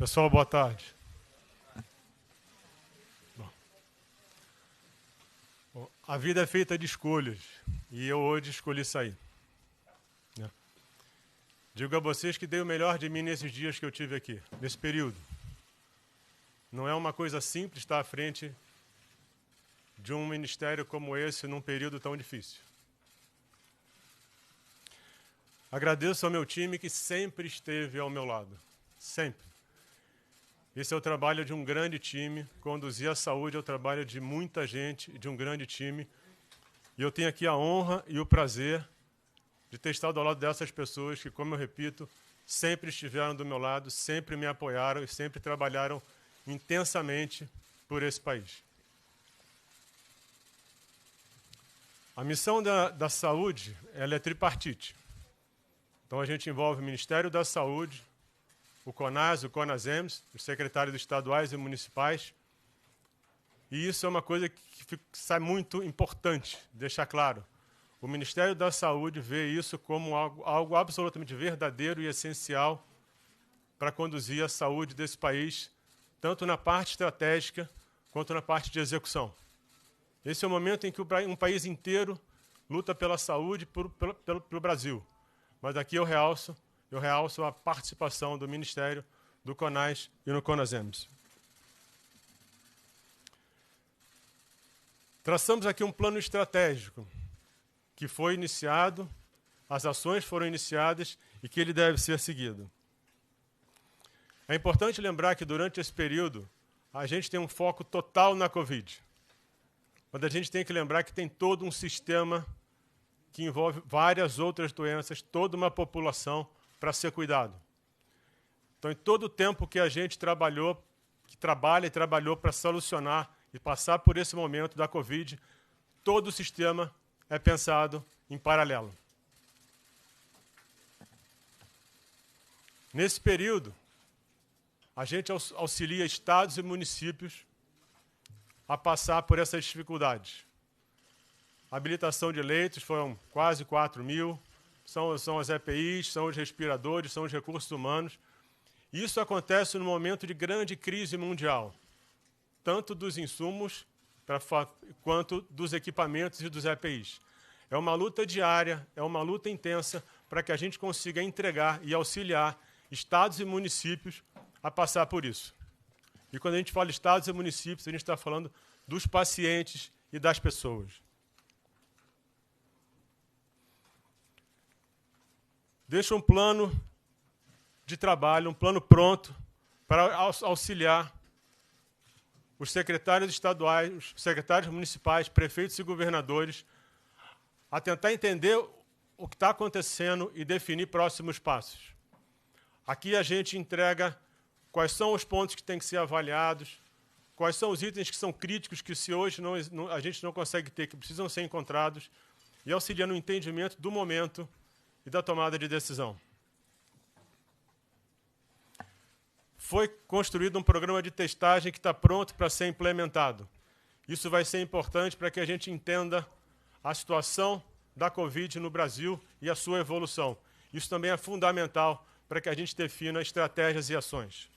Pessoal, boa tarde. Bom, a vida é feita de escolhas e eu hoje escolhi sair. Digo a vocês que dei o melhor de mim nesses dias que eu tive aqui, nesse período. Não é uma coisa simples estar à frente de um ministério como esse num período tão difícil. Agradeço ao meu time que sempre esteve ao meu lado. Sempre. Esse é o trabalho de um grande time. Conduzir a saúde é o trabalho de muita gente, de um grande time. E eu tenho aqui a honra e o prazer de ter estado ao lado dessas pessoas que, como eu repito, sempre estiveram do meu lado, sempre me apoiaram e sempre trabalharam intensamente por esse país. A missão da saúde, ela é tripartite. Então a gente envolve o Ministério da Saúde, o CONAS, o CONASEMS, os secretários estaduais e municipais. E isso é uma coisa que é muito importante deixar claro. O Ministério da Saúde vê isso como algo absolutamente verdadeiro e essencial para conduzir a saúde desse país, tanto na parte estratégica quanto na parte de execução. Esse é o momento em que um país inteiro luta pela saúde pelo Brasil. Mas aqui eu realço a participação do Ministério, do CONAS e no CONASEMS. Traçamos aqui um plano estratégico que foi iniciado, as ações foram iniciadas e que ele deve ser seguido. É importante lembrar que durante esse período a gente tem um foco total na Covid. Mas a gente tem que lembrar que tem todo um sistema que envolve várias outras doenças, toda uma população para ser cuidado. Então, em todo o tempo que a gente trabalhou para solucionar e passar por esse momento da Covid, todo o sistema é pensado em paralelo. Nesse período, a gente auxilia estados e municípios a passar por essas dificuldades. A habilitação de leitos foram quase 4.000, são as EPIs, são os respiradores, são os recursos humanos. Isso acontece no momento de grande crise mundial, tanto dos insumos quanto dos equipamentos e dos EPIs. É uma luta diária, é uma luta intensa para que a gente consiga entregar e auxiliar estados e municípios a passar por isso. E quando a gente fala estados e municípios, a gente está falando dos pacientes e das pessoas. Deixa um plano de trabalho, um plano pronto para auxiliar os secretários estaduais, os secretários municipais, prefeitos e governadores a tentar entender o que está acontecendo e definir próximos passos. Aqui a gente entrega quais são os pontos que têm que ser avaliados, quais são os itens que são críticos que se hoje a gente não consegue ter, que precisam ser encontrados, e auxiliando o entendimento do momento e da tomada de decisão. Foi construído um programa de testagem que está pronto para ser implementado. Isso vai ser importante para que a gente entenda a situação da Covid no Brasil e a sua evolução. Isso também é fundamental para que a gente defina estratégias e ações.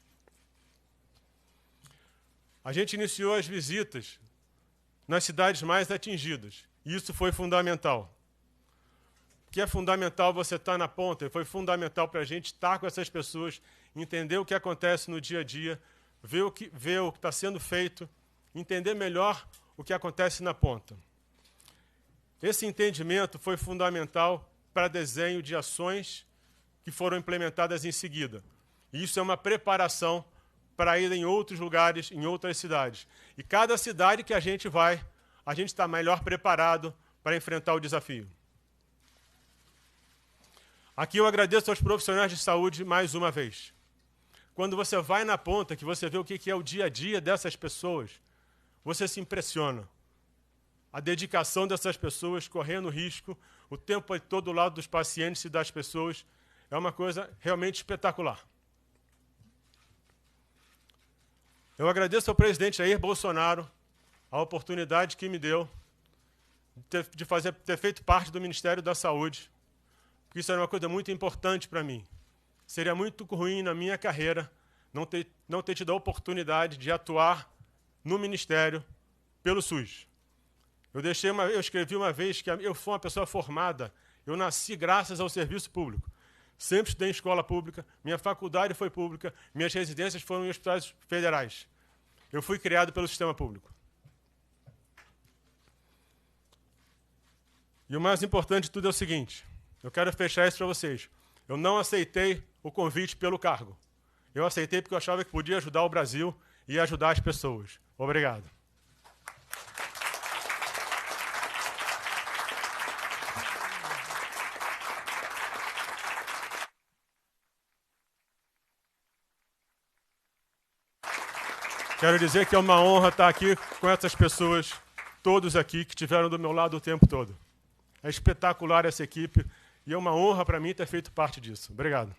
A gente iniciou as visitas nas cidades mais atingidas. E isso foi fundamental. Que é fundamental você estar na ponta, foi fundamental para a gente estar com essas pessoas, entender o que acontece no dia a dia, ver o que está sendo feito, entender melhor o que acontece na ponta. Esse entendimento foi fundamental para desenho de ações que foram implementadas em seguida. E isso é uma preparação para ir em outros lugares, em outras cidades. E cada cidade que a gente vai, a gente está melhor preparado para enfrentar o desafio. Aqui eu agradeço aos profissionais de saúde mais uma vez. Quando você vai na ponta, que você vê o que é o dia a dia dessas pessoas, você se impressiona. A dedicação dessas pessoas correndo risco, o tempo todo do lado dos pacientes e das pessoas, é uma coisa realmente espetacular. Eu agradeço ao presidente Jair Bolsonaro a oportunidade que me deu de ter feito parte do Ministério da Saúde, porque isso era uma coisa muito importante para mim. Seria muito ruim na minha carreira não ter tido a oportunidade de atuar no Ministério pelo SUS. Eu escrevi uma vez que eu fui uma pessoa formada, eu nasci graças ao serviço público. Sempre estudei em escola pública, minha faculdade foi pública, minhas residências foram em hospitais federais. Eu fui criado pelo sistema público. E o mais importante de tudo é o seguinte, eu quero fechar isso para vocês. Eu não aceitei o convite pelo cargo. Eu aceitei porque eu achava que podia ajudar o Brasil e ajudar as pessoas. Obrigado. Quero dizer que é uma honra estar aqui com essas pessoas, todos aqui, que estiveram do meu lado o tempo todo. É espetacular essa equipe e é uma honra para mim ter feito parte disso. Obrigado.